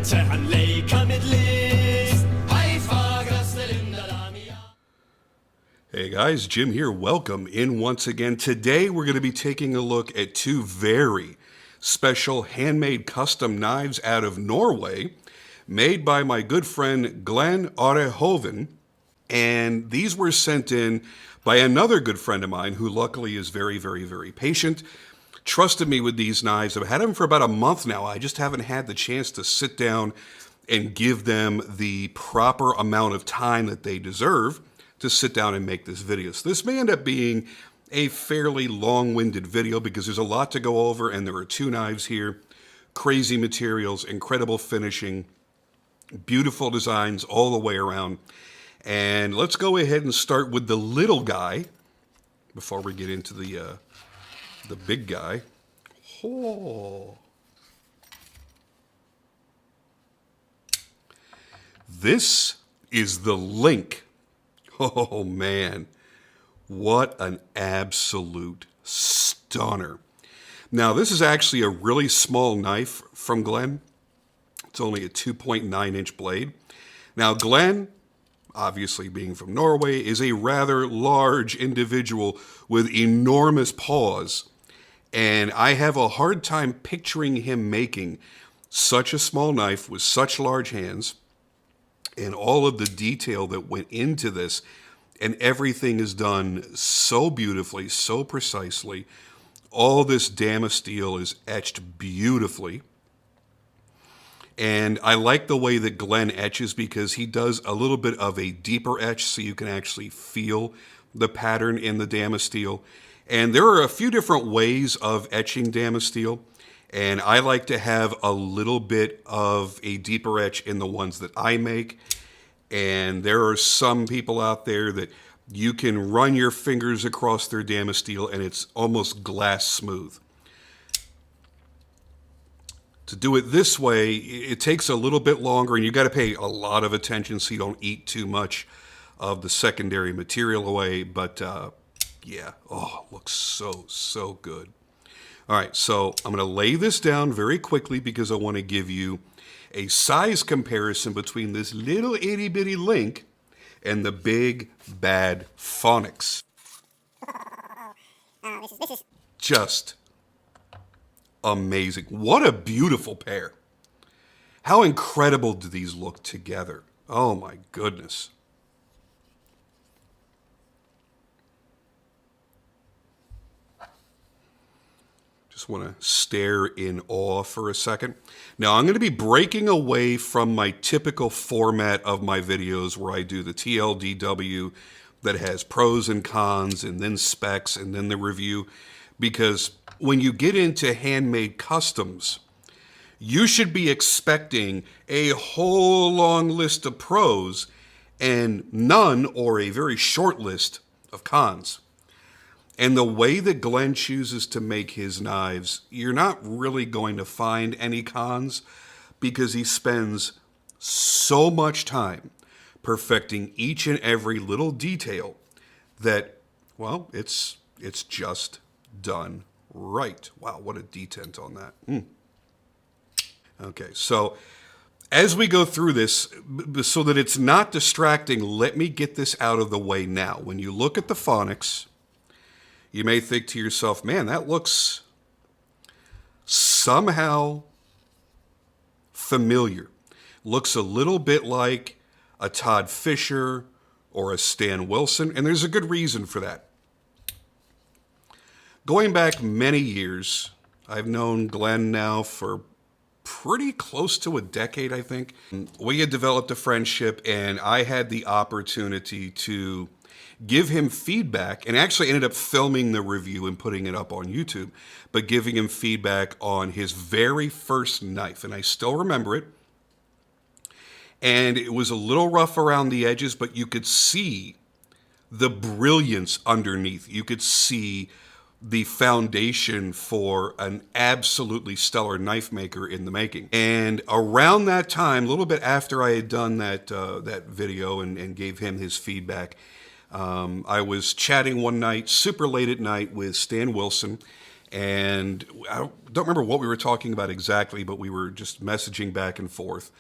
til han leker med list. Hei, fagreste Linderdam, ja. Hey guys, Jim here. Welcome in once again. Today we're going to be taking a look at two very special handmade custom knives out of Norway, made by my good friend Glenn Are Hovin. And these were sent in by another good friend of mine who luckily is very, very, very patient. Trusted me with these knives. I've had them for about a month now. I just haven't had the chance to sit down and give them the proper amount of time that they deserve to sit down and make this video. So this may end up being a fairly long-winded video because there's a lot to go over, and there are two knives here. Crazy materials, incredible finishing, beautiful designs all the way around. And let's go ahead and start with the little guy before we get into the big guy. Oh. This is the Link. Oh man, what an absolute stunner. Now this is actually a really small knife from Glenn. It's only a 2.9 inch blade. Now Glenn, obviously being from Norway, is a rather large individual with enormous paws. And I have a hard time picturing him making such a small knife with such large hands and all of the detail that went into this. And everything is done so beautifully, so precisely. All this damasteel is etched beautifully. And I like the way that Glenn etches because he does a little bit of a deeper etch so you can actually feel the pattern in the damasteel. And there are a few different ways of etching damasteel, and I like to have a little bit of a deeper etch in the ones that I make. And there are some people out there that you can run your fingers across their damasteel and it's almost glass smooth. To do it this way, it takes a little bit longer, and you got to pay a lot of attention so you don't eat too much of the secondary material away. But yeah, oh, it looks so good. All right, so I'm going to lay this down very quickly because I want to give you a size comparison between this little itty bitty Link and the big bad Phonics. This is just amazing. What a beautiful pair. How incredible do these look together? Oh my goodness. Just want to stare in awe for a second. Now I'm going to be breaking away from my typical format of my videos where I do the TLDW that has pros and cons and then specs and then the review, because when you get into handmade customs, you should be expecting a whole long list of pros and none or a very short list of cons. And the way that Glenn chooses to make his knives, you're not really going to find any cons because he spends so much time perfecting each and every little detail that, well, it's just done right. Wow, what a detent on that. Okay, so as we go through this, so that it's not distracting, let me get this out of the way now. When you look at the Phonics, you may think to yourself, man, that looks somehow familiar. Looks a little bit like a Todd Fisher or a Stan Wilson, and there's a good reason for that. Going back many years, I've known Glenn now for pretty close to a decade, I think. We had developed a friendship, and I had the opportunity to give him feedback, and actually ended up filming the review and putting it up on YouTube, but giving him feedback on his very first knife. And I still remember it. And it was a little rough around the edges, but you could see the brilliance underneath. You could see the foundation for an absolutely stellar knife maker in the making. And around that time, a little bit after I had done that video and gave him his feedback, I was chatting one night, super late at night, with Stan Wilson, And I don't remember what we were talking about exactly, but we were just messaging back and forth.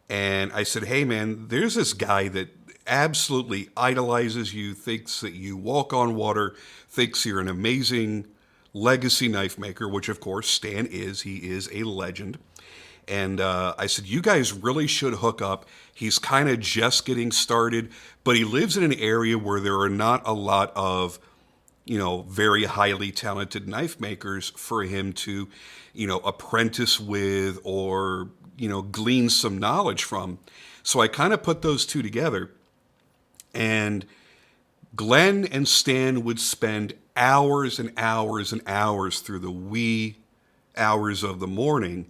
And I said, hey, man, there's this guy that absolutely idolizes you, thinks that you walk on water, thinks you're an amazing legacy knife maker, which, of course, Stan is. He is a legend. And I said, you guys really should hook up. He's kind of just getting started, but he lives in an area where there are not a lot of, very highly talented knife makers for him to, apprentice with or, glean some knowledge from. So I kind of put those two together. And Glenn and Stan would spend hours and hours and hours through the wee hours of the morning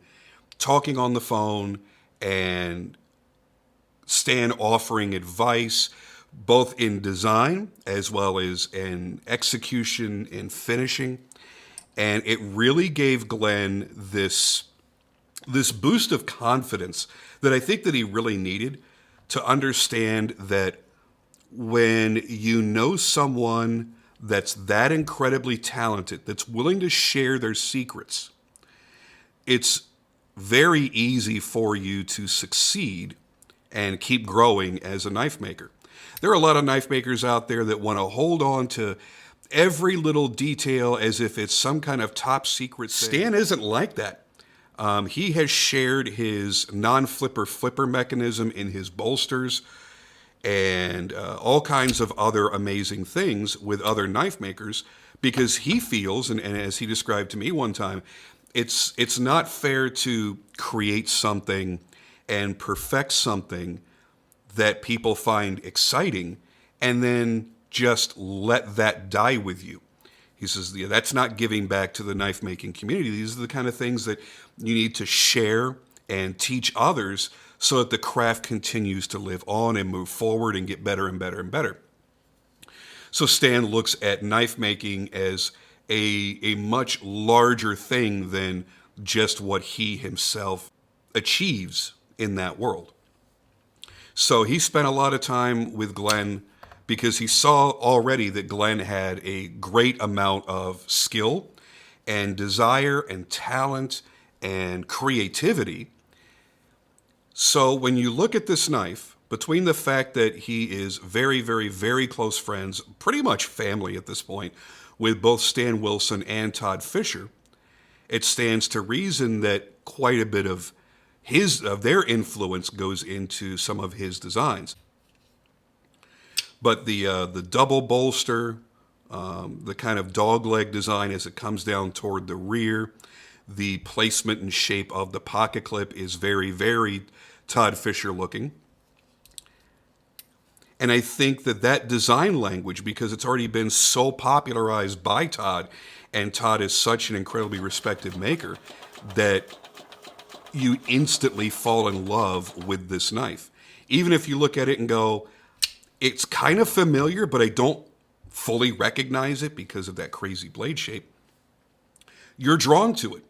talking on the phone, and Stan offering advice both in design as well as in execution and finishing. And it really gave Glenn this boost of confidence that I think that he really needed to understand that when you know someone that's that incredibly talented, that's willing to share their secrets, it's very easy for you to succeed and keep growing as a knife maker. There are a lot of knife makers out there that want to hold on to every little detail as if it's some kind of top secret thing. Stan isn't like that. He has shared his non-flipper mechanism in his bolsters and all kinds of other amazing things with other knife makers because he feels, and as he described to me one time, it's not fair to create something and perfect something that people find exciting and then just let that die with you. He says, yeah, that's not giving back to the knife making community. These are the kind of things that you need to share and teach others so that the craft continues to live on and move forward and get better and better and better. So Stan looks at knife making as a much larger thing than just what he himself achieves in that world. So he spent a lot of time with Glenn because he saw already that Glenn had a great amount of skill and desire and talent and creativity. So when you look at this knife, between the fact that he is very, very, very close friends, pretty much family at this point, with both Stan Wilson and Todd Fisher, it stands to reason that quite a bit of their influence goes into some of his designs. But the double bolster, the kind of dogleg design as it comes down toward the rear, the placement and shape of the pocket clip is very, very Todd Fisher looking. And I think that design language, because it's already been so popularized by Todd, and Todd is such an incredibly respected maker, that you instantly fall in love with this knife. Even if you look at it and go, it's kind of familiar, but I don't fully recognize it because of that crazy blade shape, you're drawn to it.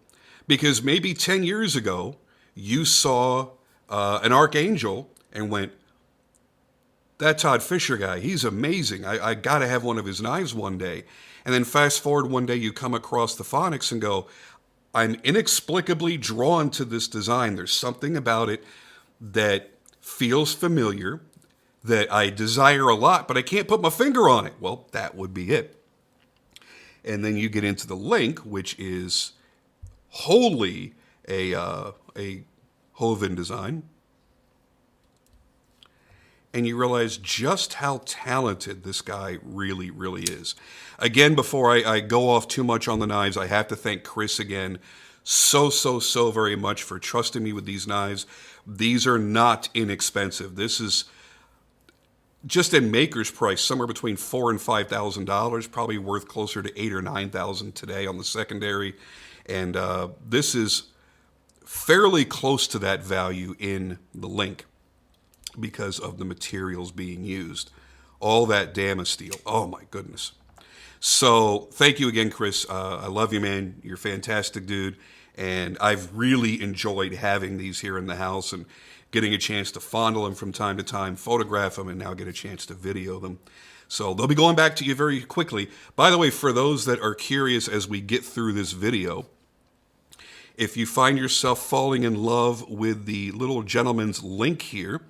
Because maybe 10 years ago, you saw an Archangel and went, that Todd Fisher guy, he's amazing. I got to have one of his knives one day. And then fast forward one day, you come across the Phonics and go, I'm inexplicably drawn to this design. There's something about it that feels familiar, that I desire a lot, but I can't put my finger on it. Well, that would be it. And then you get into the Link, which is wholly a Hovin design. And you realize just how talented this guy really, really is. Again, before I go off too much on the knives, I have to thank Chris again so very much for trusting me with these knives. These are not inexpensive. This is just in maker's price, somewhere between $4,000 and $5,000, probably worth closer to $8,000 or $9,000 today on the secondary. And this is fairly close to that value in the Link, because of the materials being used. All that Damasteel. Oh my goodness. So thank you again, Chris. I love you, man. You're a fantastic dude. And I've really enjoyed having these here in the house. And getting a chance to fondle them from time to time, photograph them, and now get a chance to video them. So they'll be going back to you very quickly. By the way, for those that are curious as we get through this video, if you find yourself falling in love with the little gentleman's link here,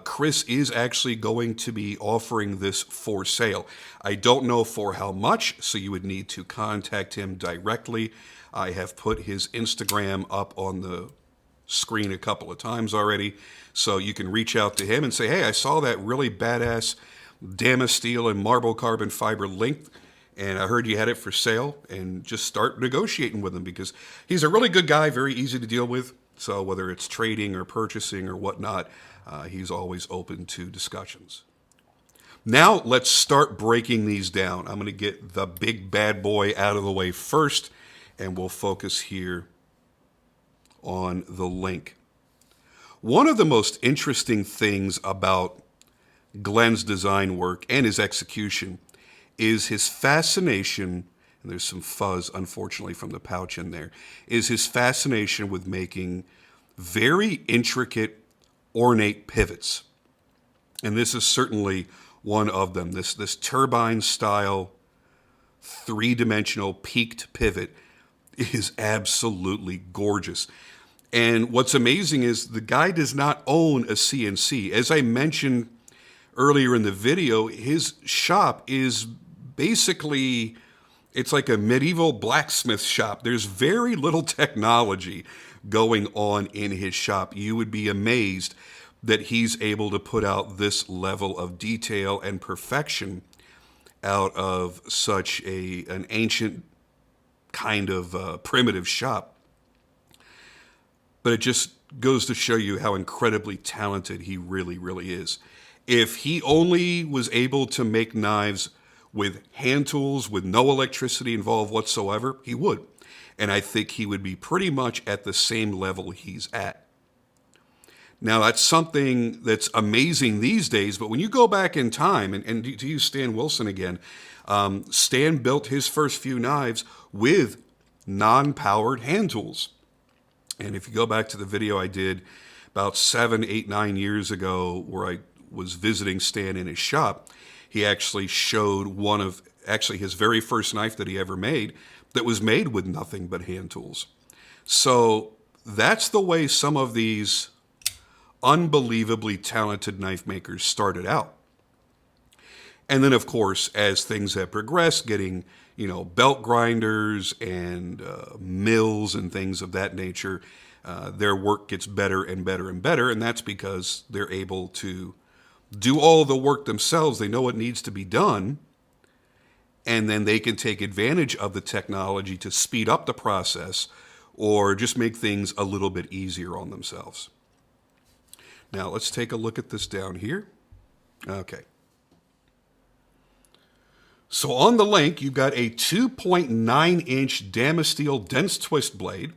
Chris is actually going to be offering this for sale. I don't know for how much, so you would need to contact him directly. I have put his Instagram up on the screen a couple of times already, so you can reach out to him and say, hey, I saw that really badass Damasteel and marble carbon fiber link, and I heard you had it for sale, and just start negotiating with him, because he's a really good guy, very easy to deal with. So whether it's trading or purchasing or whatnot, he's always open to discussions. Now let's start breaking these down. I'm going to get the big bad boy out of the way first, and we'll focus here on the link. One of the most interesting things about Glenn's design work and his execution is his fascination, and there's some fuzz, unfortunately, from the pouch in there, is his fascination with making very intricate, ornate pivots. And this is certainly one of them. This turbine style, three-dimensional peaked pivot is absolutely gorgeous. And what's amazing is the guy does not own a CNC. As I mentioned earlier in the video, his shop is basically, it's like a medieval blacksmith shop. There's very little technology going on in his shop. You would be amazed that he's able to put out this level of detail and perfection out of such an ancient kind of primitive shop. But it just goes to show you how incredibly talented he really, really is. If he only was able to make knives with hand tools, with no electricity involved whatsoever, he would. And I think he would be pretty much at the same level he's at. Now, that's something that's amazing these days, but when you go back in time, and to use Stan Wilson again, Stan built his first few knives with non-powered hand tools. And if you go back to the video I did about 7, 8, 9 years ago where I was visiting Stan in his shop, he actually showed his very first knife that he ever made that was made with nothing but hand tools. So that's the way some of these unbelievably talented knife makers started out. And then, of course, as things have progressed, getting, belt grinders and mills and things of that nature, their work gets better and better and better. And that's because they're able to do all the work themselves. They know what needs to be done. And then they can take advantage of the technology to speed up the process or just make things a little bit easier on themselves. Now, let's take a look at this down here. Okay. So on the link, you've got a 2.9-inch Damasteel dense twist blade.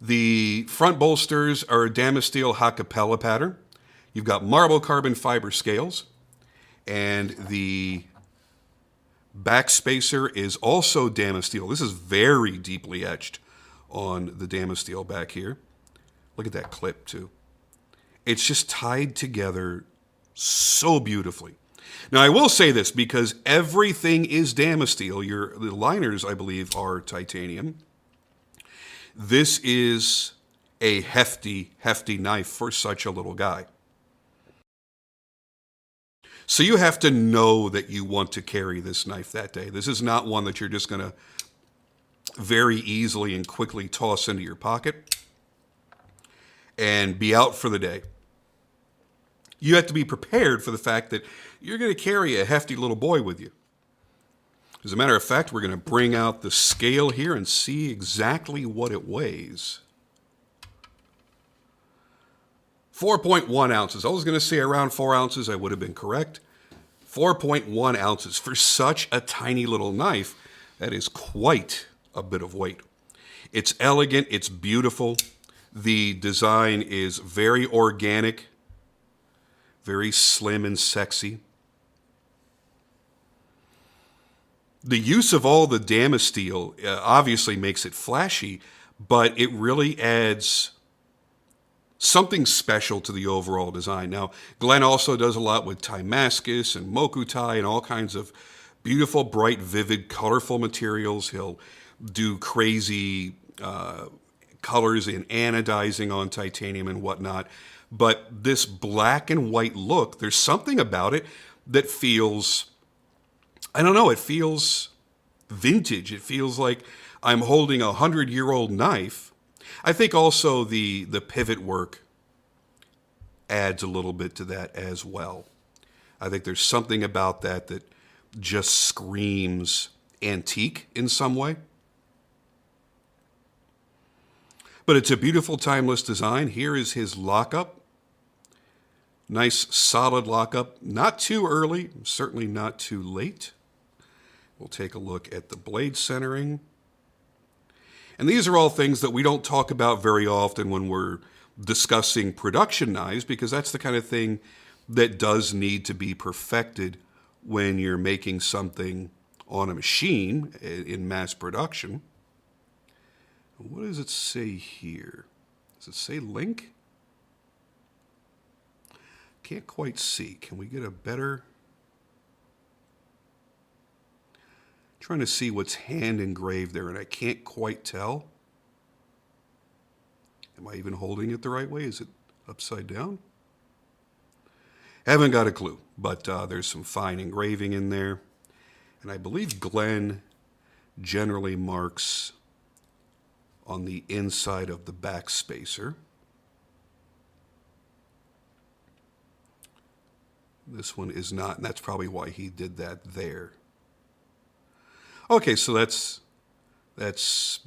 The front bolsters are a Damasteel Hakapella pattern. You've got marble carbon fiber scales. And the back spacer is also Damasteel. This is very deeply etched on the Damasteel back here. Look at that clip, too. It's just tied together so beautifully. Now, I will say this because everything is Damasteel. The liners, I believe, are titanium. This is a hefty, hefty knife for such a little guy. So you have to know that you want to carry this knife that day. This is not one that you're just going to very easily and quickly toss into your pocket and be out for the day. You have to be prepared for the fact that you're going to carry a hefty little boy with you. As a matter of fact, we're going to bring out the scale here and see exactly what it weighs. 4.1 ounces. I was going to say around 4 ounces. I would have been correct. 4.1 ounces. For such a tiny little knife, that is quite a bit of weight. It's elegant. It's beautiful. The design is very organic, very slim and sexy. The use of all the Damasteel obviously makes it flashy, but it really adds something special to the overall design. Now, Glenn also does a lot with Damascus and Mokutai and all kinds of beautiful, bright, vivid, colorful materials. He'll do crazy colors in anodizing on titanium and whatnot. But this black and white look, there's something about it that feels, I don't know, it feels vintage. It feels like I'm holding a 100-year-old knife. I think also the pivot work adds a little bit to that as well. I think there's something about that that just screams antique in some way. But it's a beautiful, timeless design. Here is his lockup. Nice, solid lockup. Not too early, certainly not too late. We'll take a look at the blade centering. And these are all things that we don't talk about very often when we're discussing production knives, because that's the kind of thing that does need to be perfected when you're making something on a machine in mass production. What does it say here? Does it say link? Can't quite see. Can we get a better... Trying to see what's hand engraved there, and I can't quite tell. Am I even holding it the right way? Is it upside down? Haven't got a clue, but there's some fine engraving in there. And I believe Glenn generally marks on the inside of the back spacer. This one is not, and that's probably why he did that there. Okay, so that's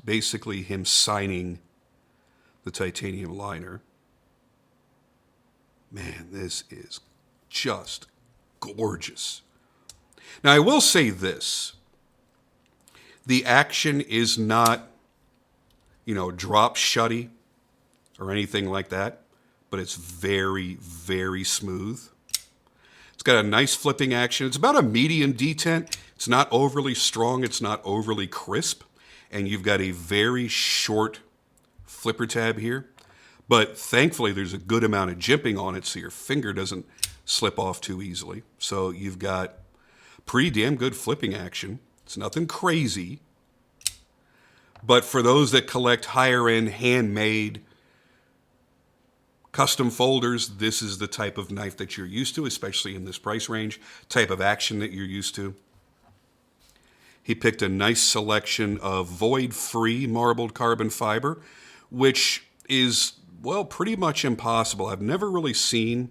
basically him signing the titanium liner. Man, this is just gorgeous. Now, I will say this. The action is not, drop shutty or anything like that, but it's very, very smooth. It's got a nice flipping action. It's about a medium detent. It's not overly strong. It's not overly crisp. And you've got a very short flipper tab here. But thankfully, there's a good amount of jimping on it so your finger doesn't slip off too easily. So you've got pretty damn good flipping action. It's nothing crazy. But for those that collect higher-end handmade custom folders, this is the type of knife that you're used to, especially in this price range, type of action that you're used to. He picked a nice selection of void-free marbled carbon fiber, which is, well, pretty much impossible. I've never really seen,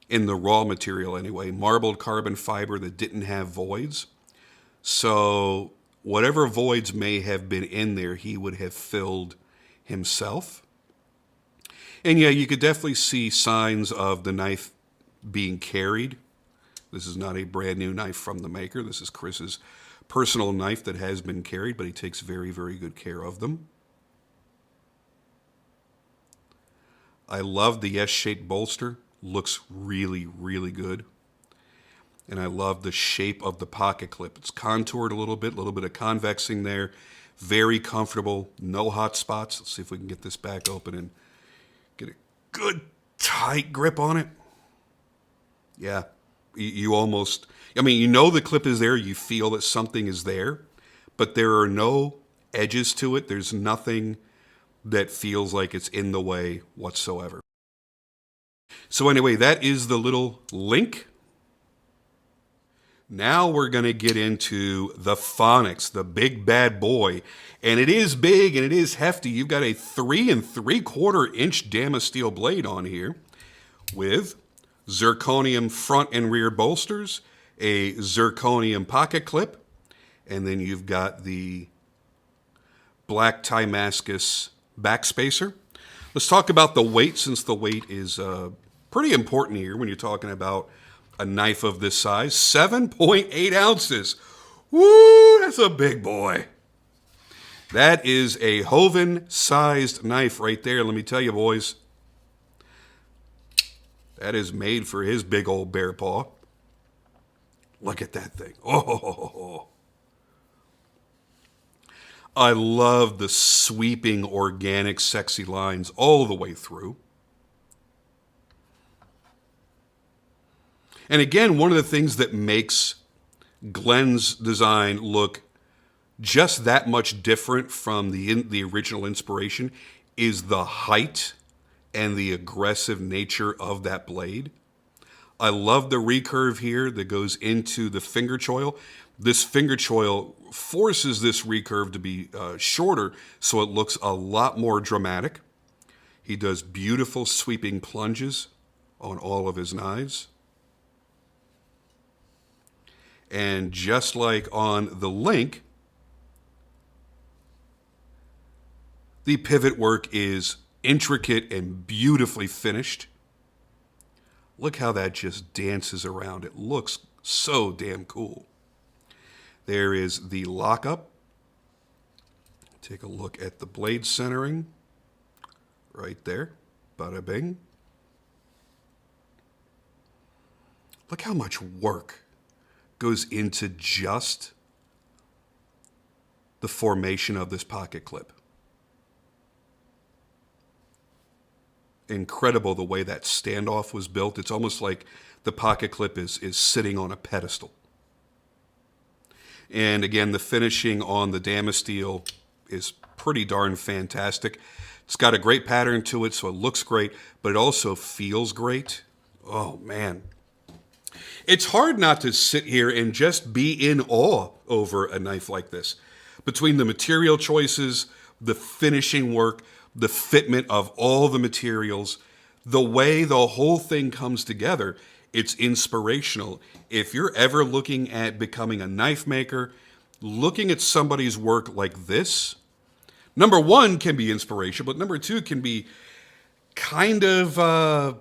in the raw material anyway, marbled carbon fiber that didn't have voids. So whatever voids may have been in there, he would have filled himself. And yeah, you could definitely see signs of the knife being carried. This is not a brand new knife from the maker. This is Chris's personal knife that has been carried, but he takes very, very good care of them. I love the S-shaped bolster. Looks really, really good. And I love the shape of the pocket clip. It's contoured a little bit of convexing there. Very comfortable, no hot spots. Let's see if we can get this back open and get a good tight grip on it. Yeah, you almost, the clip is there. You feel that something is there, but there are no edges to it. There's nothing that feels like it's in the way whatsoever. So anyway, that is the little link. Now we're going to get into the phonics, the big bad boy. And it is big and it is hefty. You've got a 3 3/4 inch Damasteel blade on here with zirconium front and rear bolsters, a zirconium pocket clip, and then you've got the black Damascus back spacer. Let's talk about the weight, since the weight is pretty important here when you're talking about a knife of this size. 7.8 ounces. Woo, that's a big boy. That is a Hovin-sized knife right there. Let me tell you, boys, that is made for his big old bear paw. Look at that thing. Oh. I love the sweeping, organic, sexy lines all the way through. And again, one of the things that makes Glenn's design look just that much different from the original inspiration is the height and the aggressive nature of that blade. I love the recurve here that goes into the finger choil. This finger choil forces this recurve to be shorter, so it looks a lot more dramatic. He does beautiful sweeping plunges on all of his knives. And just like on the Link, the pivot work is intricate and beautifully finished. Look how that just dances around. It looks so damn cool. There is the Lockup. Take a look at the blade centering. Right there. Bada bing. Look how much work goes into just the formation of this pocket clip. Incredible the way that standoff was built. It's almost like the pocket clip is sitting on a pedestal. And again, the finishing on the Damasteel is pretty darn fantastic. It's got a great pattern to it, so it looks great, but it also feels great. Oh, man. It's hard not to sit here and just be in awe over a knife like this. Between the material choices, the finishing work, the fitment of all the materials, the way the whole thing comes together, it's inspirational. If you're ever looking at becoming a knife maker, looking at somebody's work like this, number one can be inspirational, but number two can be kind of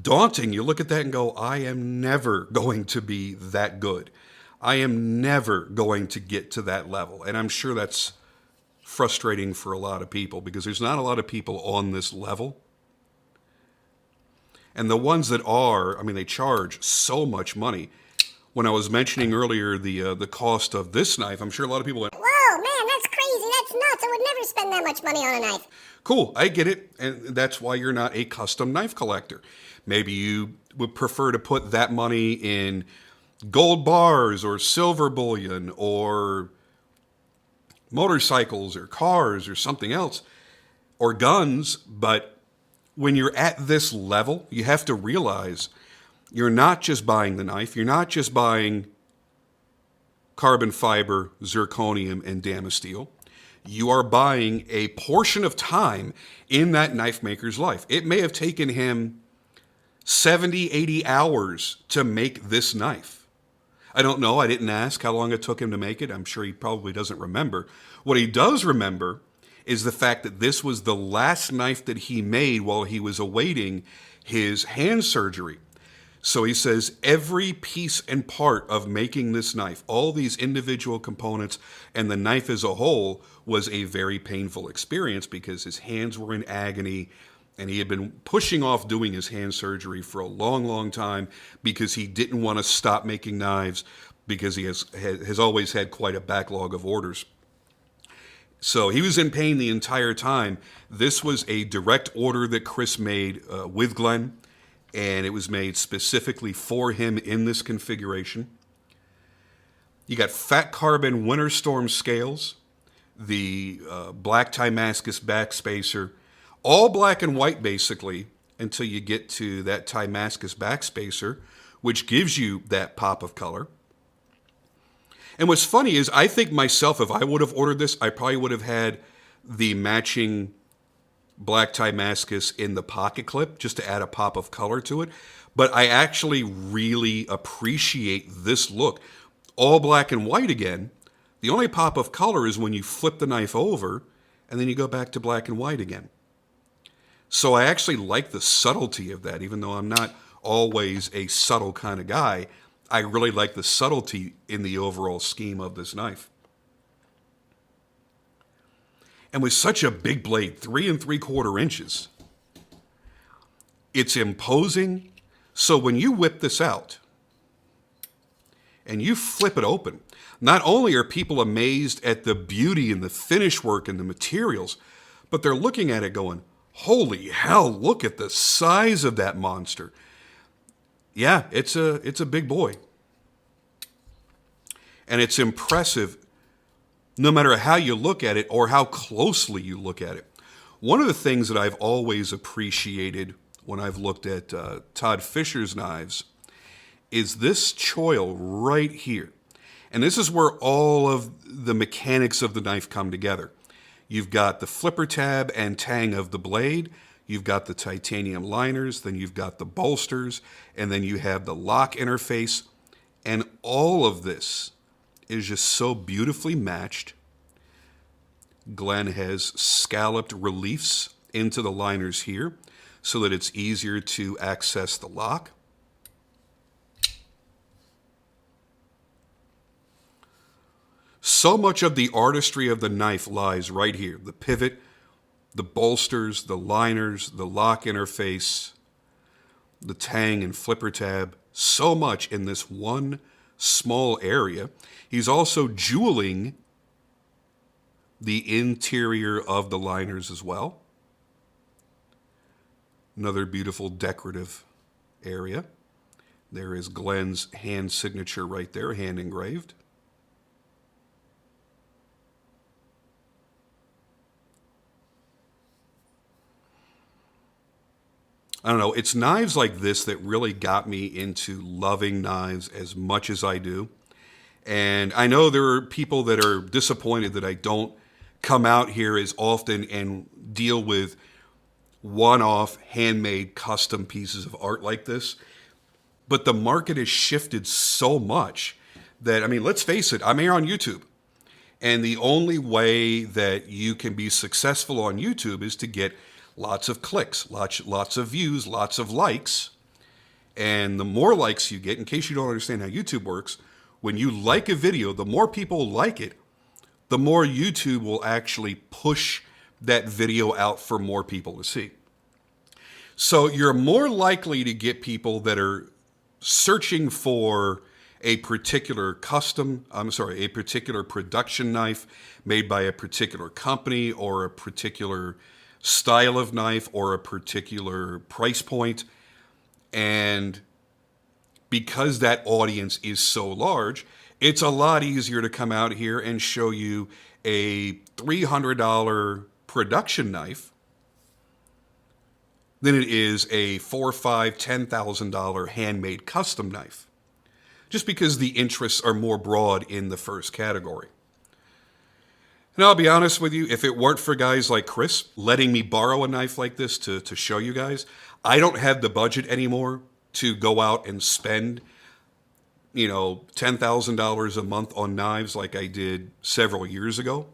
daunting. You look at that and go, I am never going to be that good. I am never going to get to that level. And I'm sure that's frustrating for a lot of people because there's not a lot of people on this level. And the ones that are, I mean, they charge so much money. When I was mentioning earlier the cost of this knife, I'm sure a lot of people went, whoa, man, that's crazy, that's nuts, I would never spend that much money on a knife. Cool, I get it, and that's why you're not a custom knife collector. Maybe you would prefer to put that money in gold bars or silver bullion or motorcycles or cars or something else, or guns, but when you're at this level, you have to realize you're not just buying the knife, you're not just buying carbon fiber, zirconium, and Damasteel. You are buying a portion of time in that knife maker's life. It may have taken him 70, 80 hours to make this knife. I don't know. I didn't ask how long it took him to make it. I'm sure he probably doesn't remember. What he does remember is the fact that this was the last knife that he made while he was awaiting his hand surgery. So he says every piece and part of making this knife, all these individual components and the knife as a whole, was a very painful experience because his hands were in agony and he had been pushing off doing his hand surgery for a long, long time because he didn't want to stop making knives because he has always had quite a backlog of orders. So he was in pain the entire time. This was a direct order that Chris made with Glenn, and it was made specifically for him in this configuration. You got fat carbon winter storm scales, the black Timascus backspacer, all black and white basically until you get to that Timascus backspacer, which gives you that pop of color. And what's funny is I think myself, if I would have ordered this, I probably would have had the matching black Timascus in the pocket clip just to add a pop of color to it. But I actually really appreciate this look. All black and white again. The only pop of color is when you flip the knife over and then you go back to black and white again. So I actually like the subtlety of that, even though I'm not always a subtle kind of guy. I really like the subtlety in the overall scheme of this knife. And with such a big blade, 3 3/4 inches, it's imposing. So when you whip this out, and you flip it open, not only are people amazed at the beauty and the finish work and the materials, but they're looking at it going, holy hell, look at the size of that monster. Yeah, it's a big boy. And it's impressive no matter how you look at it or how closely you look at it. One of the things that I've always appreciated when I've looked at Todd Fisher's knives is this choil right here. And this is where all of the mechanics of the knife come together. You've got the flipper tab and tang of the blade, you've got the titanium liners, then you've got the bolsters, and then you have the lock interface. And all of this is just so beautifully matched. Glenn has scalloped reliefs into the liners here so that it's easier to access the lock. So much of the artistry of the knife lies right here. The pivot, the bolsters, the liners, the lock interface, the tang and flipper tab. So much in this one small area. He's also jeweling the interior of the liners as well. Another beautiful decorative area. There is Glenn's hand signature right there, hand engraved. I don't know, it's knives like this that really got me into loving knives as much as I do. And I know there are people that are disappointed that I don't come out here as often and deal with one-off handmade custom pieces of art like this. But the market has shifted so much that, I mean, let's face it, I'm here on YouTube. And the only way that you can be successful on YouTube is to get lots of clicks, lots of views, lots of likes. And the more likes you get, in case you don't understand how YouTube works, when you like a video, the more people like it, the more YouTube will actually push that video out for more people to see. So you're more likely to get people that are searching for a particular a particular production knife made by a particular company or a particular style of knife or a particular price point. And because that audience is so large, it's a lot easier to come out here and show you a $300 production knife than it is a $4,000, $5,000, $10,000 handmade custom knife. Just because the interests are more broad in the first category. And I'll be honest with you, if it weren't for guys like Chris letting me borrow a knife like this to show you guys, I don't have the budget anymore to go out and spend, $10,000 a month on knives like I did several years ago.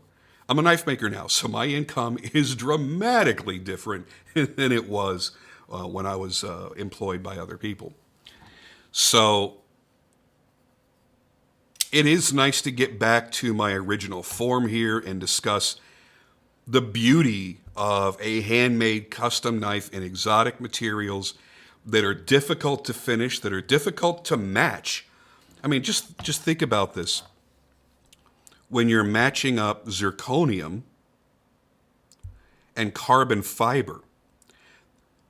I'm a knife maker now, so my income is dramatically different than it was when I was employed by other people. So it is nice to get back to my original form here and discuss the beauty of a handmade custom knife in exotic materials that are difficult to finish, that are difficult to match. I mean, just think about this. When you're matching up zirconium and carbon fiber,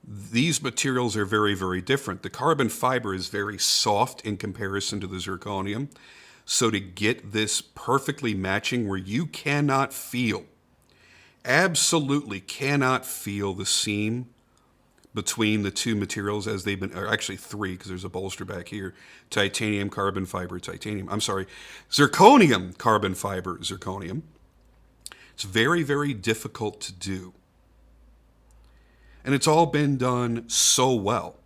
these materials are very, very different. The carbon fiber is very soft in comparison to the zirconium. So to get this perfectly matching where you cannot feel, absolutely cannot feel the seam between the two materials as they've been, or actually three, because there's a bolster back here, titanium, carbon fiber, zirconium, carbon fiber, zirconium. It's very, very difficult to do. And it's all been done so well.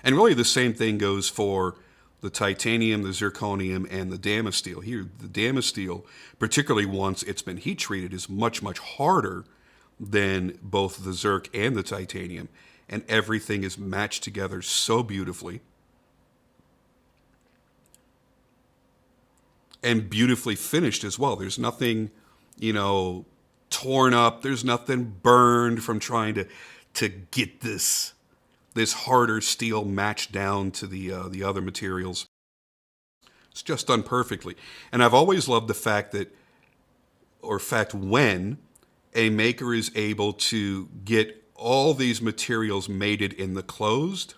And really the same thing goes for the titanium, the zirconium, and the damasteel. Here, the damasteel, particularly once it's been heat treated, is much, much harder than both the zirc and the titanium. And everything is matched together so beautifully. And beautifully finished as well. There's nothing, torn up. There's nothing burned from trying to get this harder steel matched down to the other materials. It's just done perfectly. And I've always loved the fact that, when a maker is able to get all these materials mated in the closed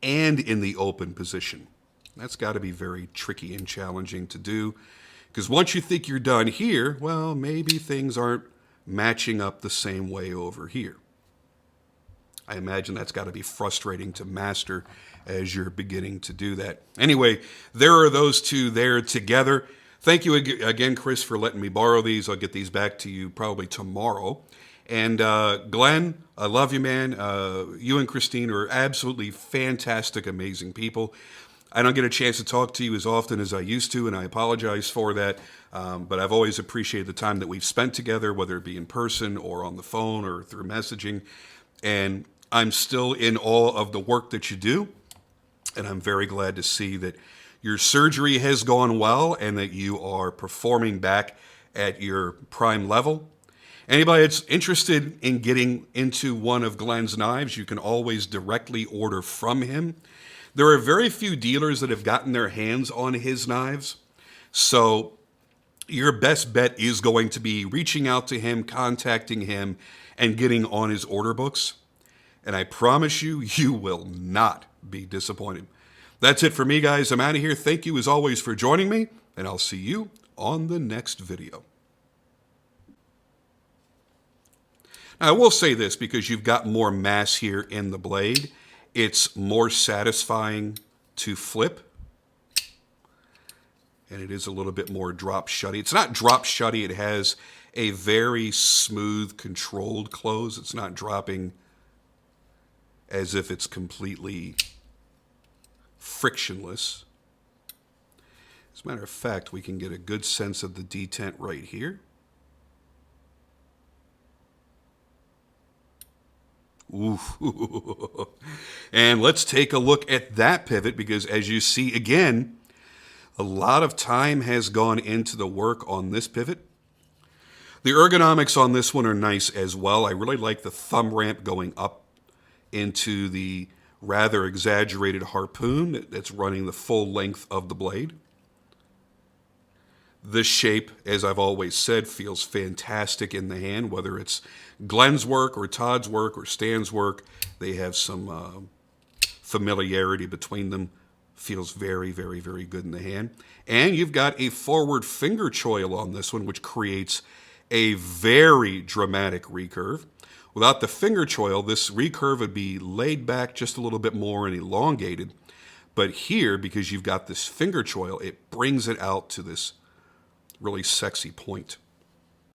and in the open position. That's got to be very tricky and challenging to do, because once you think you're done here, well, maybe things aren't matching up the same way over here. I imagine that's got to be frustrating to master as you're beginning to do that. Anyway, there are those two there together. Thank you again, Chris, for letting me borrow these. I'll get these back to you probably tomorrow. And Glenn, I love you, man. You and Christine are absolutely fantastic, amazing people. I don't get a chance to talk to you as often as I used to, and I apologize for that. But I've always appreciated the time that we've spent together, whether it be in person or on the phone or through messaging. And I'm still in awe of the work that you do. And I'm very glad to see that your surgery has gone well and that you are performing back at your prime level. Anybody that's interested in getting into one of Glenn's knives, you can always directly order from him. There are very few dealers that have gotten their hands on his knives. So your best bet is going to be reaching out to him, contacting him, and getting on his order books. And I promise you, you will not be disappointed. That's it for me, guys. I'm out of here. Thank you, as always, for joining me, and I'll see you on the next video. Now, I will say this, because you've got more mass here in the blade. It's more satisfying to flip, and it is a little bit more drop shutty. It's not drop shutty. It has a very smooth, controlled close. It's not dropping as if it's completely frictionless. As a matter of fact, we can get a good sense of the detent right here. Ooh. And let's take a look at that pivot, because as you see, again, a lot of time has gone into the work on this pivot. The ergonomics on this one are nice as well. I really like the thumb ramp going up into the rather exaggerated harpoon that's running the full length of the blade. This shape, as I've always said, feels fantastic in the hand, whether it's Glenn's work or Todd's work or Stan's work. They have some familiarity between them. Feels very, very, very good in the hand. And you've got a forward finger choil on this one, which creates a very dramatic recurve. Without the finger choil, this recurve would be laid back just a little bit more and elongated. But here, because you've got this finger choil, it brings it out to this really sexy point.